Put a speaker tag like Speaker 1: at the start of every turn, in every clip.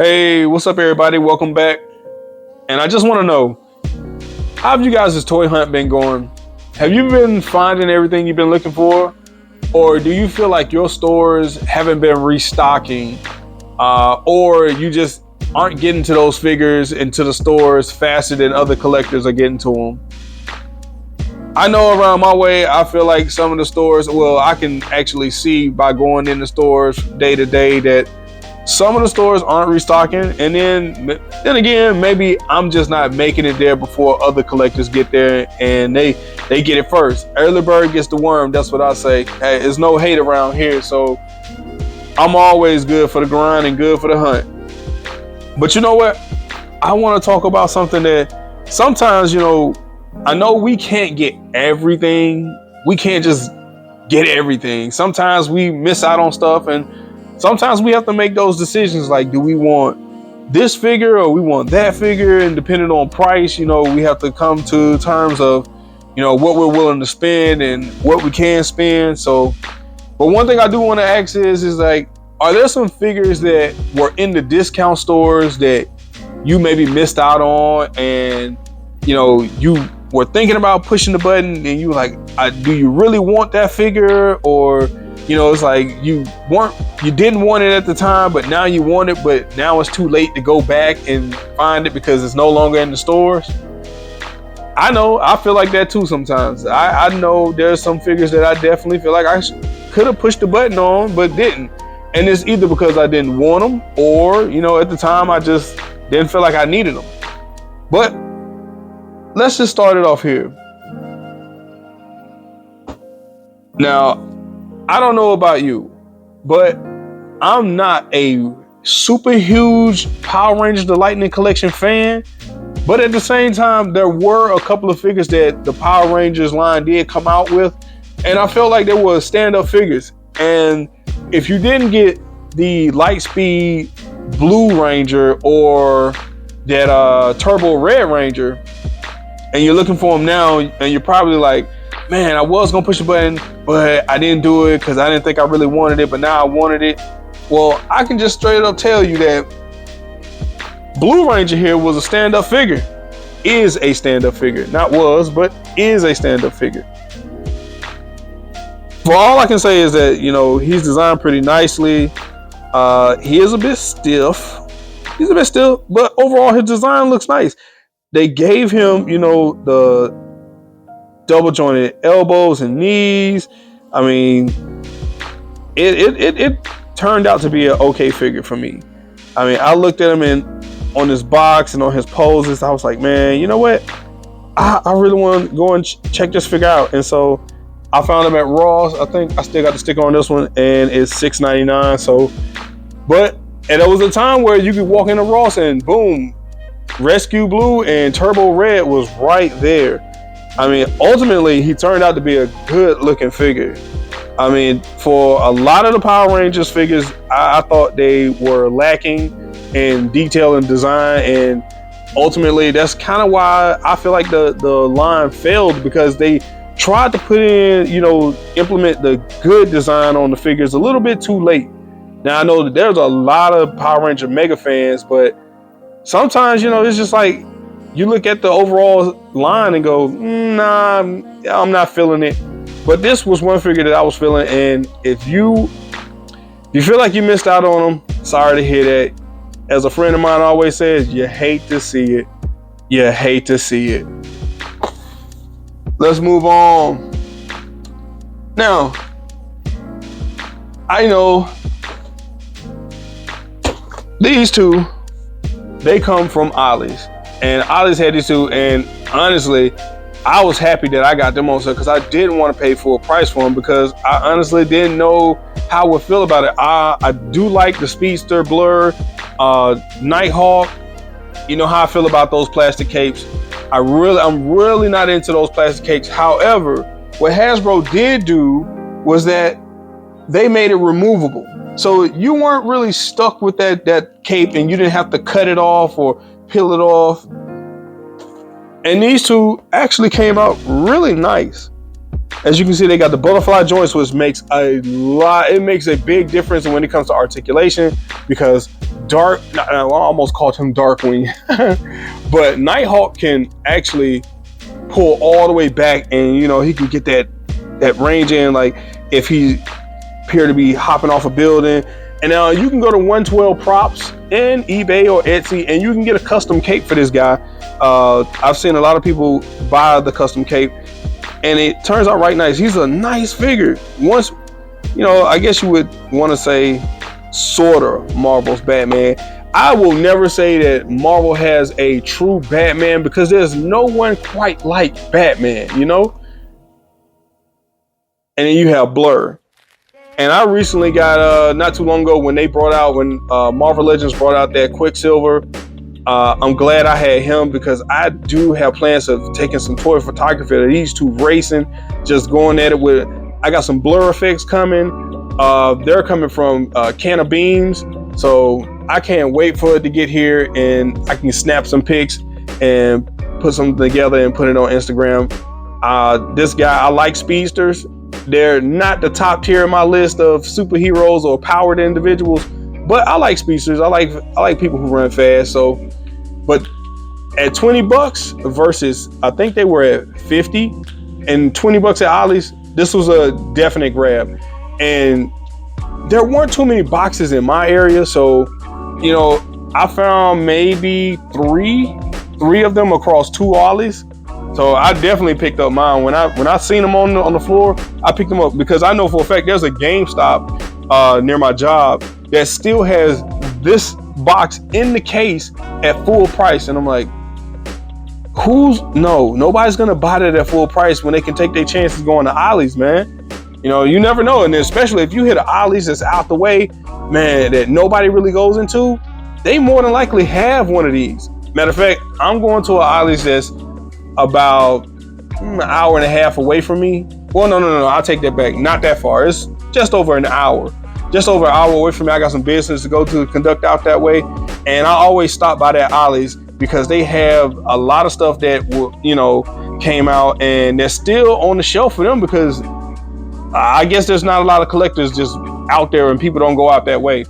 Speaker 1: Hey, what's up, everybody? Welcome back. And I just want to know, how have you guys' toy hunt been going? Have you been finding everything you've been looking for? Or do you feel like your stores haven't been restocking? Or you just aren't getting to those figures into the stores faster than other collectors are getting to them? I know around my way, I feel like some of the stores, well, I can actually see by going in the stores day to day that some of the stores aren't restocking, and then again, maybe I'm just not making it there before other collectors get there, and they get it first. Early bird gets the worm. That's what I say. Hey, there's no hate around here, so I'm always good for the grind and good for the hunt. But you know what? I want to talk about something that sometimes, I know we can't get everything. We can't just get everything. Sometimes we miss out on stuff, and sometimes we have to make those decisions like, do we want this figure or we want that figure? And depending on price, we have to come to terms of, what we're willing to spend and what we can spend. So, but one thing I do want to ask is like, are there some figures that were in the discount stores that you maybe missed out on, and, you were thinking about pushing the button and you were like, do you really want that figure? Or it's like you didn't want it at the time, but now you want it, but now it's too late to go back and find it because it's no longer in the stores. I know, I feel like that too sometimes. I know there's some figures that I definitely feel like I could have pushed the button on, but didn't. And it's either because I didn't want them, or, at the time I just didn't feel like I needed them. But let's just start it off here. Now, I don't know about you, but I'm not a super huge Power Rangers The Lightning Collection fan. But at the same time, there were a couple of figures that the Power Rangers line did come out with, and I felt like they were stand-up figures. And if you didn't get the Lightspeed Blue Ranger or that Turbo Red Ranger, and you're looking for them now, and you're probably like, man, I was gonna push the button, but I didn't do it because I didn't think I really wanted it, but now I wanted it. Well, I can just straight up tell you that Blue Ranger here was a stand-up figure. Is a stand-up figure. Not was, but is a stand-up figure. Well, all I can say is that, he's designed pretty nicely. He is a bit stiff. He's a bit stiff, but overall his design looks nice. They gave him, the double jointed elbows and knees. I mean, it turned out to be an okay figure for me. I mean, I looked at him on his box and on his poses. I was like, man, you know what? I really want to go and check this figure out. And so I found him at Ross. I think I still got the sticker on this one, and it's $6.99. So, and there was a time where you could walk into Ross and boom, Rescue Blue and Turbo Red was right there. I mean, ultimately, he turned out to be a good looking figure. I mean, for a lot of the Power Rangers figures, I thought they were lacking in detail and design. And ultimately, that's kind of why I feel like the line failed, because they tried to put in, implement the good design on the figures a little bit too late. Now, I know that there's a lot of Power Ranger mega fans, but sometimes, it's just like, you look at the overall line and go, nah, I'm not feeling it. But this was one figure that I was feeling. And if you feel like you missed out on them, sorry to hear that. As a friend of mine always says, you hate to see it. You hate to see it. Let's move on. Now, I know these two, they come from Ollie's. And Ollie's had these two, and honestly, I was happy that I got them on sale because I didn't want to pay full price for them, because I honestly didn't know how I would feel about it. I do like the Speedster Blur, Nighthawk. You know how I feel about those plastic capes. I'm really not into those plastic capes. However, what Hasbro did do was that they made it removable. So you weren't really stuck with that cape, and you didn't have to cut it off or peel it off. And these two actually came out really nice. As you can see, they got the butterfly joints, which makes it makes a big difference when it comes to articulation, because I almost called him Darkwing, but Nighthawk can actually pull all the way back, and he can get that range in, like if he appear to be hopping off a building. And now you can go to 112 Props in eBay or Etsy, and you can get a custom cape for this guy. I've seen a lot of people buy the custom cape, and it turns out right nice. He's a nice figure. Once, I guess you would want to say sorta Marvel's Batman. I will never say that Marvel has a true Batman, because there's no one quite like Batman, And then you have Blur. And I recently got, not too long ago, when Marvel Legends brought out that Quicksilver, I'm glad I had him, because I do have plans of taking some toy photography of these two racing, just going at it with, I got some Blur effects coming. They're coming from Can of Beans, so I can't wait for it to get here, and I can snap some pics and put something together and put it on Instagram. This guy, I like speedsters. They're not the top tier in my list of superheroes or powered individuals, but I like speedsters. I like people who run fast. So, but at $20 versus, I think they were at 50, and $20 at Ollie's, this was a definite grab. And there weren't too many boxes in my area, so I found maybe three of them across 2 Ollie's. So I definitely picked up mine. When I seen them on the floor, I picked them up, because I know for a fact there's a GameStop near my job that still has this box in the case at full price, and I'm like, nobody's gonna buy that at full price when they can take their chances going to Ollie's, man. You never know, and especially if you hit an Ollie's that's out the way, man, that nobody really goes into, they more than likely have one of these. Matter of fact, I'm going to an Ollie's that's about an hour and a half away from me. Well, no, I'll take that back. Not that far. It's just over an hour. Just over an hour away from me. I got some business to go to conduct out that way, and I always stop by that Ollie's, because they have a lot of stuff that came out, and they're still on the shelf for them, because I guess there's not a lot of collectors just out there, and people don't go out that way.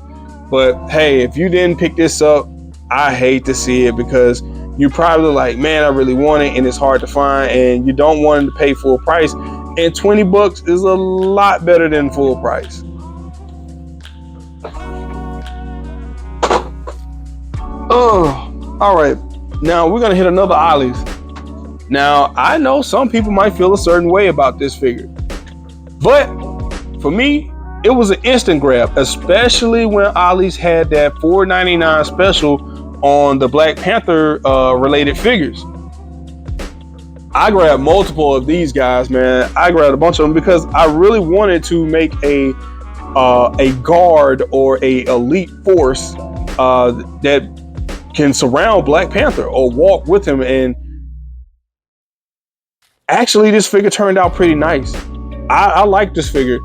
Speaker 1: But hey, if you didn't pick this up, I hate to see it, because you're probably like, man, I really want it, and it's hard to find, and you don't want to pay full price. And $20 is a lot better than full price. Oh, all right. Now we're gonna hit another Ollie's. Now I know some people might feel a certain way about this figure, but for me, it was an instant grab, especially when Ollie's had that $4.99 special on the Black Panther related figures. I grabbed multiple of these guys, man. I grabbed a bunch of them because I really wanted to make a guard or a elite force that can surround Black Panther or walk with him. And actually, this figure turned out pretty nice. I like this figure.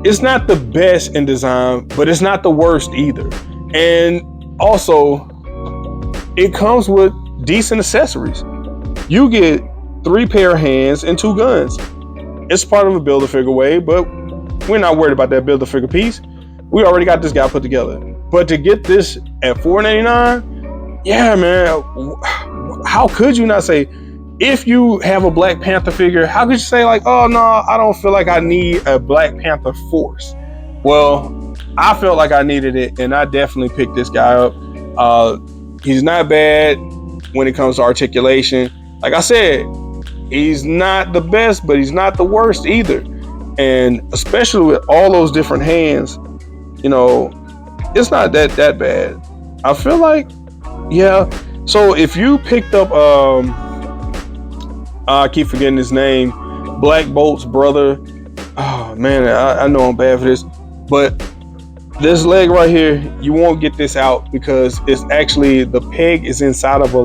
Speaker 1: It's not the best in design, but it's not the worst either. And also, it comes with decent accessories. You get 3 pair of hands and 2 guns. It's part of a Build-A-Figure wave, but we're not worried about that Build-A-Figure piece. We already got this guy put together. But to get this at $4.99, yeah, man, how could you not say, if you have a Black Panther figure, how could you say like, oh no, I don't feel like I need a Black Panther force? Well, I felt like I needed it, and I definitely picked this guy up. He's not bad when it comes to articulation. Like I said, he's not the best, but he's not the worst either. And especially with all those different hands, it's not that bad. I feel like, yeah. So if you picked up, I keep forgetting his name, Black Bolt's brother. Oh man, I know I'm bad for this, but this leg right here, you won't get this out because it's actually, the peg is inside of a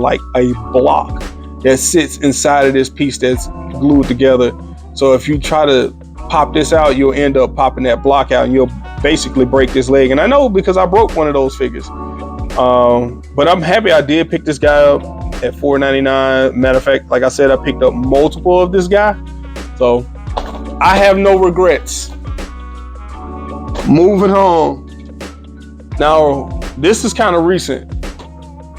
Speaker 1: block that sits inside of this piece that's glued together. So if you try to pop this out, you'll end up popping that block out, and you'll basically break this leg. And I know because I broke one of those figures. But I'm happy I did pick this guy up at $4.99. Matter of fact, like I said, I picked up multiple of this guy. So I have no regrets. Moving on. Now, this is kind of recent,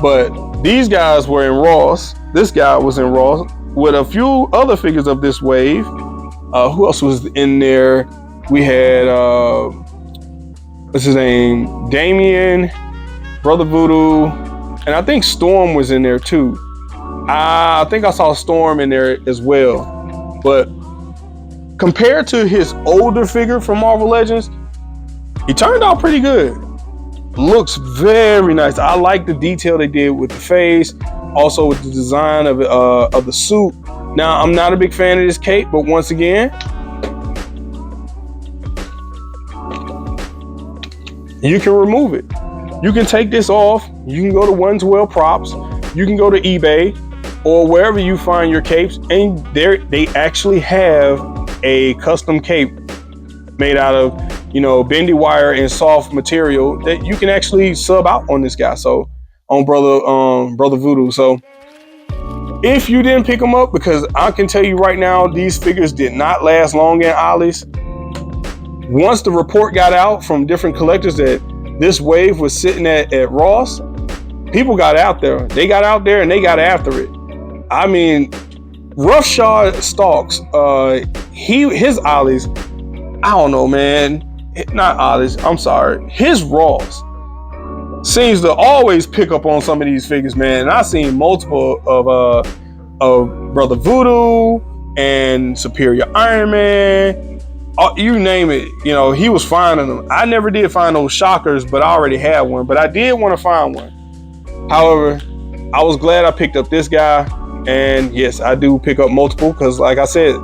Speaker 1: but these guys were in Ross. This guy was in Ross with a few other figures of this wave. Who else was in there? We had, what's his name? Damien, Brother Voodoo, and I think Storm was in there too. I think I saw Storm in there as well. But compared to his older figure from Marvel Legends, he turned out pretty good. Looks very nice. I like the detail they did with the face, also with the design of the suit. Now, I'm not a big fan of this cape, but once again, you can remove it. You can take this off. You can go to 112 Props. You can go to eBay or wherever you find your capes, and they actually have a custom cape made out of, bendy wire and soft material that you can actually sub out on this guy. So on Brother Voodoo. So if you didn't pick them up, because I can tell you right now, these figures did not last long in Ollie's. Once the report got out from different collectors that this wave was sitting at Ross, people got out there. They got out there and they got after it. I mean, Roughshod Stalks, his Ollie's, I don't know, man. Not Ollie's, I'm sorry. His Ross seems to always pick up on some of these figures, man. And I've seen multiple of Brother Voodoo and Superior Iron Man. You name it, he was finding them. I never did find those shockers, but I already had one. But I did want to find one. However, I was glad I picked up this guy. And yes, I do pick up multiple because, like I said,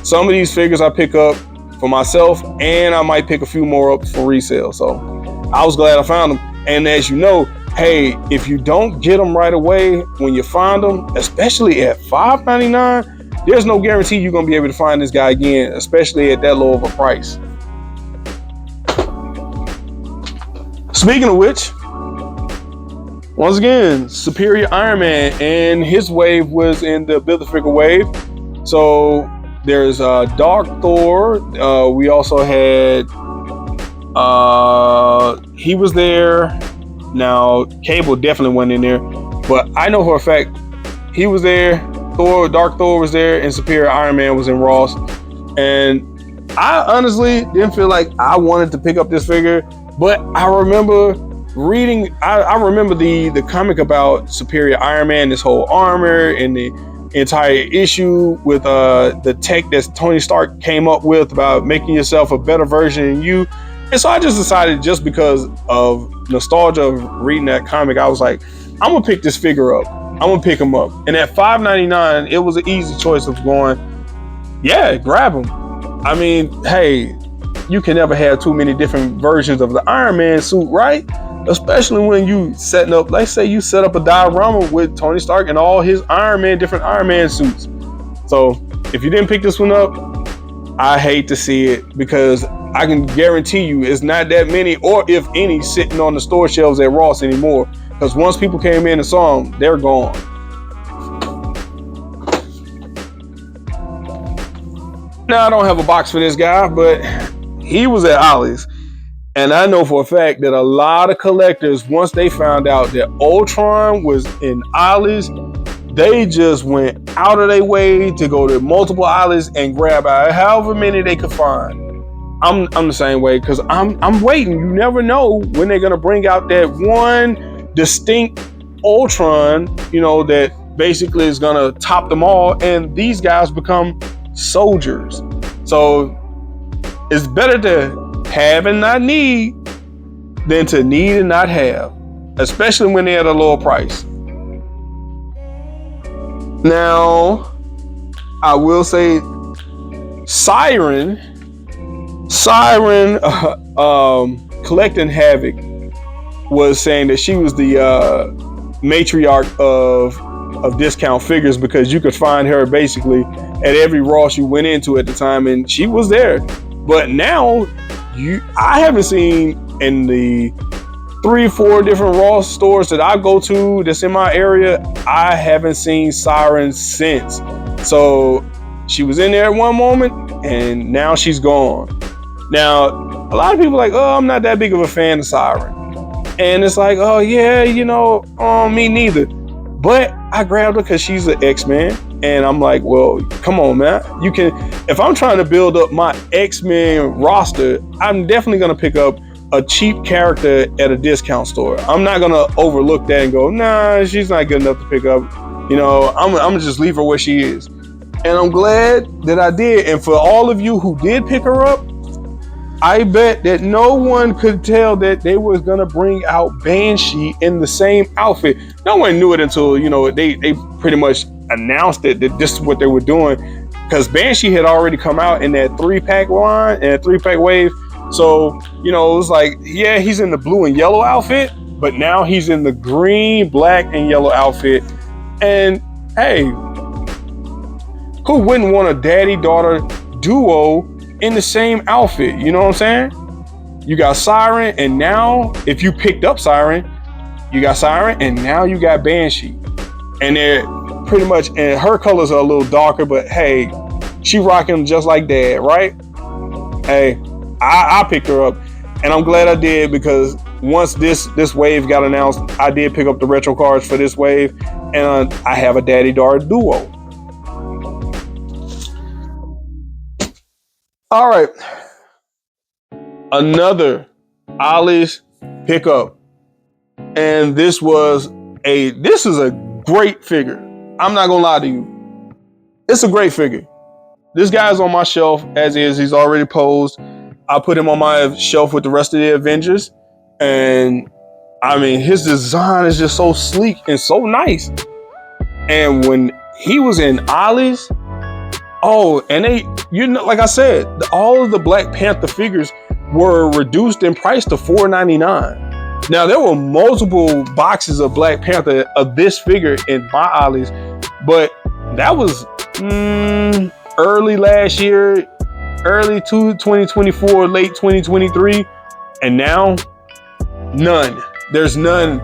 Speaker 1: some of these figures I pick up for myself, and I might pick a few more up for resale. So I was glad I found them. And as you know, hey, if you don't get them right away when you find them, especially at $5.99, there's no guarantee you're going to be able to find this guy again, especially at that low of a price. Speaking of which, once again, Superior Iron Man, and his wave was in the Build-A-Figure wave. So there's Dark Thor. We also had, he was there. Now, Cable definitely went in there, but I know for a fact he was there. Dark Thor was there, and Superior Iron Man was in Ross. And I honestly didn't feel like I wanted to pick up this figure, but I remember reading, I remember the comic about Superior Iron Man, this whole armor and the entire issue with the tech that Tony Stark came up with about making yourself a better version of you. And so I just decided, just because of nostalgia of reading that comic, I was like, I'm gonna pick this figure up. I'm gonna pick him up. And at $5.99, it was an easy choice of going, yeah, grab him. I mean, hey, you can never have too many different versions of the Iron Man suit, right? Especially when you setting up, let's say you set up a diorama with Tony Stark and all his different Iron Man suits. So if you didn't pick this one up, I hate to see it, because I can guarantee you it's not that many, or if any, sitting on the store shelves at Ross anymore. Because once people came in and saw them, they're gone. Now, I don't have a box for this guy, but he was at Ollie's. And I know for a fact that a lot of collectors, once they found out that Ultron was in Ollie's, they just went out of their way to go to multiple Ollie's and grab out however many they could find. I'm the same way, because I'm waiting. You never know when they're gonna bring out that one distinct Ultron, that basically is gonna top them all, and these guys become soldiers. So it's better to have and not need than to need and not have, especially when they're at a lower price. Now, I will say Siren, Collecting Havoc was saying that she was the matriarch of discount figures, because you could find her basically at every Ross you went into at the time, and she was there. But now, I haven't seen in the 3 or 4 different Ross stores that I go to that's in my area, I haven't seen Siren since. So She was in there at one moment, and now she's gone. Now, a lot of people are like, oh, I'm not that big of a fan of Siren. And it's like, oh yeah, me neither. But I grabbed her because she's an X-Men. And I'm like, well, come on, man. You can, if I'm trying to build up my X-Men roster, I'm definitely going to pick up a cheap character at a discount store. I'm not going to overlook that and go, nah, she's not good enough to pick up. I'm going to just leave her where she is. And I'm glad that I did. And for all of you who did pick her up, I bet that no one could tell that they was going to bring out Banshee in the same outfit. No one knew it until, they pretty much announced it, that this is what they were doing, because Banshee had already come out in that 3-pack line and 3-pack wave. So it was like, yeah, he's in the blue and yellow outfit, but now he's in the green, black, and yellow outfit. And hey, who wouldn't want a daddy-daughter duo in the same outfit? You know what I'm saying? You got Siren, and now if you picked up Siren, you got Siren, and now you got Banshee. And they're pretty much, and her colors are a little darker, but hey, she rocking just like dad, right? Hey, I picked her up, and I'm glad I did, because once this wave got announced, I did pick up the retro cards for this wave, and I have a daddy-daughter duo. All right, another Ollie's pickup, and this is a great figure. I'm not gonna lie to you, it's a great figure. This guy's on my shelf as is. He's already posed. I put him on my shelf with the rest of the Avengers, and I mean, his design is just so sleek and so nice. And when he was in Ollie's, like I said, all of the Black Panther figures were reduced in price to $4.99. Now, there were multiple boxes of Black Panther of this figure in my Ollie's, but that was early last year, early 2024, late 2023, and now none. There's none.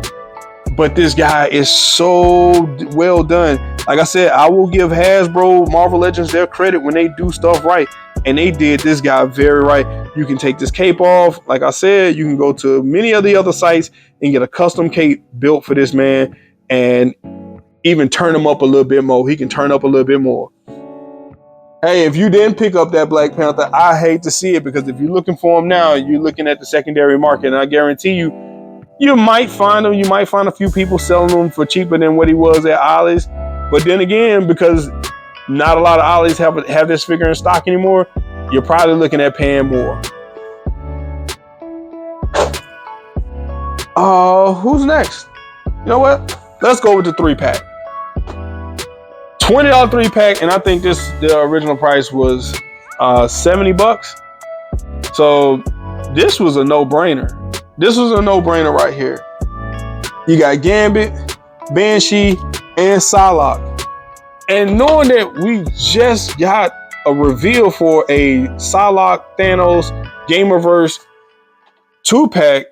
Speaker 1: But this guy is so well done. Like I said, I will give Hasbro, Marvel Legends their credit when they do stuff right. And they did this guy very right. You can take this cape off. Like I said, you can go to many of the other sites and get a custom cape built for this man, and even turn him up a little bit more. He can turn up a little bit more. Hey, if you didn't pick up that Black Panther, I hate to see it, because if you're looking for him now, you're looking at the secondary market, and I guarantee you might find them. You might find a few people selling them for cheaper than what he was at Ollie's. But then again, because not a lot of Ollie's have this figure in stock anymore, you're probably looking at paying more. Who's next? You know what? Let's go with the 3-pack. $20 3-pack, and I think the original price was $70. So this was a no-brainer. This was a no-brainer right here. You got Gambit, Banshee, and Psylocke. And knowing that we just got a reveal for a Psylocke Thanos Gamerverse 2-pack,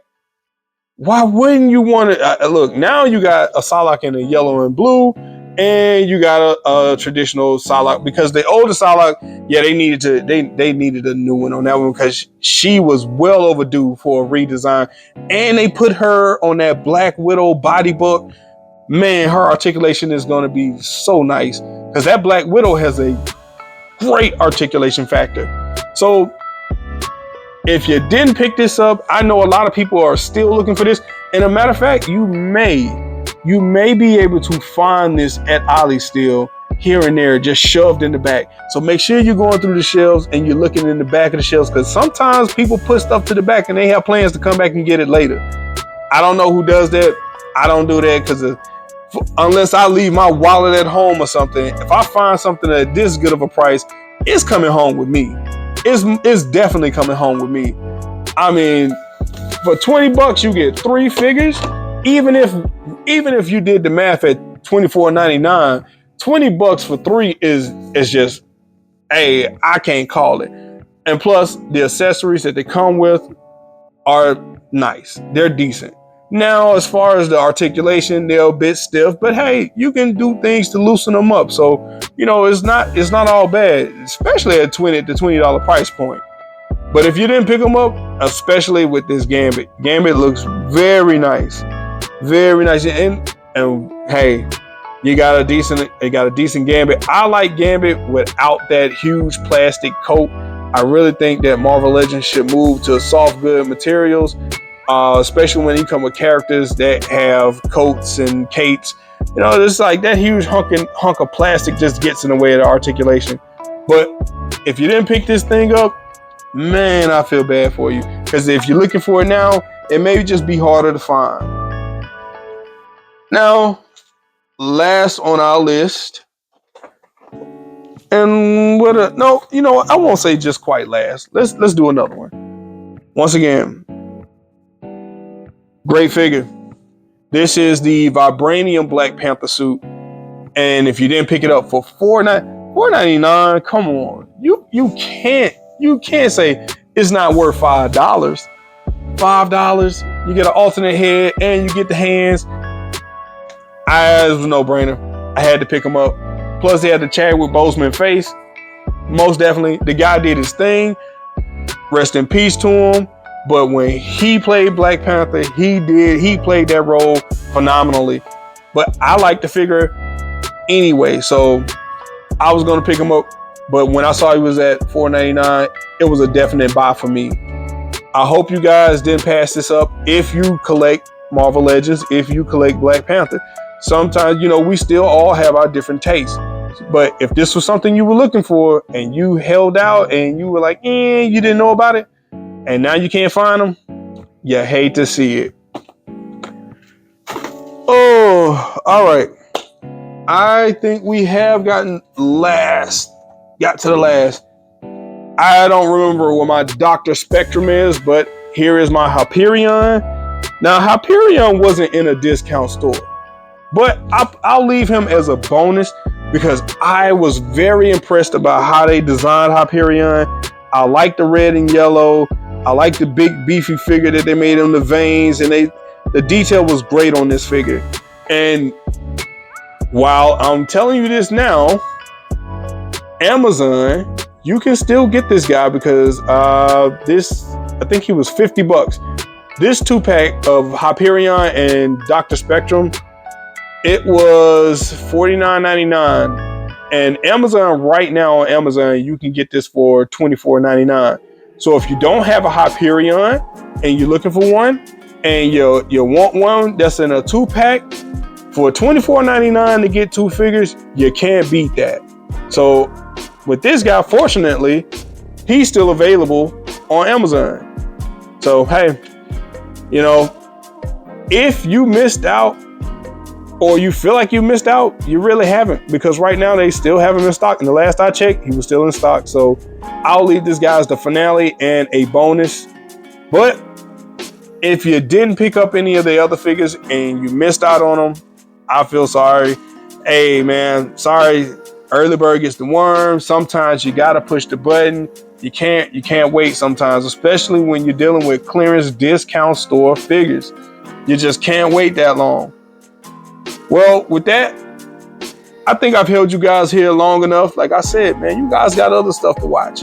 Speaker 1: why wouldn't you want to look? Now you got a Psylocke in the yellow and blue, and you got a traditional Psylocke, because the older Psylocke, yeah, they needed a new one on that one, because she was well overdue for a redesign. And they put her on that Black Widow body book. Man, her articulation is going to be so nice, because that Black Widow has a great articulation factor. So if you didn't pick this up, I know a lot of people are still looking for this. And a matter of fact, you may be able to find this at Ollie's still, here and there, just shoved in the back. So make sure you're going through the shelves and you're looking in the back of the shelves, because sometimes people put stuff to the back and they have plans to come back and get it later. I don't know who does that. I don't do that, because unless I leave my wallet at home or something, if I find something at this good of a price, it's coming home with me. It's definitely coming home with me. I mean, for $20 you get 3 figures. Even if you did the math at $24.99, $20 for 3 is just, hey, I can't call it. And plus, the accessories that they come with are nice. They're decent. Now, as far as the articulation, they're a bit stiff, but hey, you can do things to loosen them up. So, it's not all bad, especially at the $20 price point. But if you didn't pick them up, especially with this Gambit looks very nice, very nice. And hey, you got a decent Gambit. I like Gambit without that huge plastic coat. I really think that Marvel Legends should move to soft good materials. Especially when you come with characters that have coats and capes. It's like that huge hunk of plastic just gets in the way of the articulation. But if you didn't pick this thing up, man, I feel bad for you. Because if you're looking for it now, it may just be harder to find. Now, last on our list, and I won't say just quite last. Let's do another one. Once again, great figure. This is the Vibranium Black Panther suit. And if you didn't pick it up for $4.99, come on. You can't say it's not worth $5. $5, you get an alternate head and you get the hands. It was a no-brainer. I had to pick them up. Plus, they had the Chadwick Boseman face. Most definitely. The guy did his thing. Rest in peace to him. But when he played Black Panther, he played that role phenomenally. But I like the figure anyway, so I was going to pick him up. But when I saw he was at $4.99, it was a definite buy for me. I hope you guys didn't pass this up. If you collect Marvel Legends, if you collect Black Panther, sometimes, we still all have our different tastes. But if this was something you were looking for and you held out and you were like, you didn't know about it, and now you can't find them, you hate to see it. Oh, all right. I think we have got to the last. I don't remember what my Dr. Spectrum is, but here is my Hyperion. Now, Hyperion wasn't in a discount store, but I'll leave him as a bonus because I was very impressed about how they designed Hyperion. I like the red and yellow. I like the big beefy figure that they made on the veins, and the detail was great on this figure. And while I'm telling you this now, Amazon, you can still get this guy because I think he was $50. This 2-pack of Hyperion and Dr. Spectrum, it was $49.99. And Amazon right now, on Amazon, you can get this for $24.99. So if you don't have a Hyperion and you're looking for one and you want one that's in a 2-pack for $24.99 to get 2 figures, you can't beat that. So with this guy, fortunately, he's still available on Amazon. So hey, if you missed out or you feel like you missed out, you really haven't, because right now they still have him in stock. And the last I checked, he was still in stock. So I'll leave this guy as the finale and a bonus. But if you didn't pick up any of the other figures and you missed out on them, I feel sorry. Hey man, sorry. Early bird gets the worm. Sometimes you gotta push the button. You can't wait sometimes, especially when you're dealing with clearance discount store figures. You just can't wait that long. Well, with that, I think I've held you guys here long enough. Like I said, man, you guys got other stuff to watch.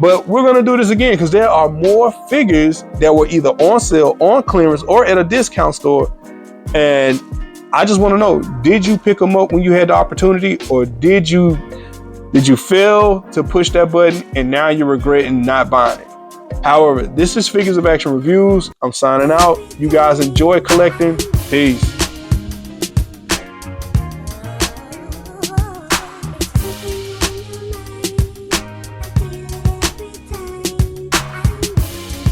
Speaker 1: But we're going to do this again because there are more figures that were either on sale, on clearance, or at a discount store. And I just want to know, did you pick them up when you had the opportunity, or did you fail to push that button and now you're regretting not buying it? However, this is Figures of Action Reviews. I'm signing out. You guys enjoy collecting. Peace.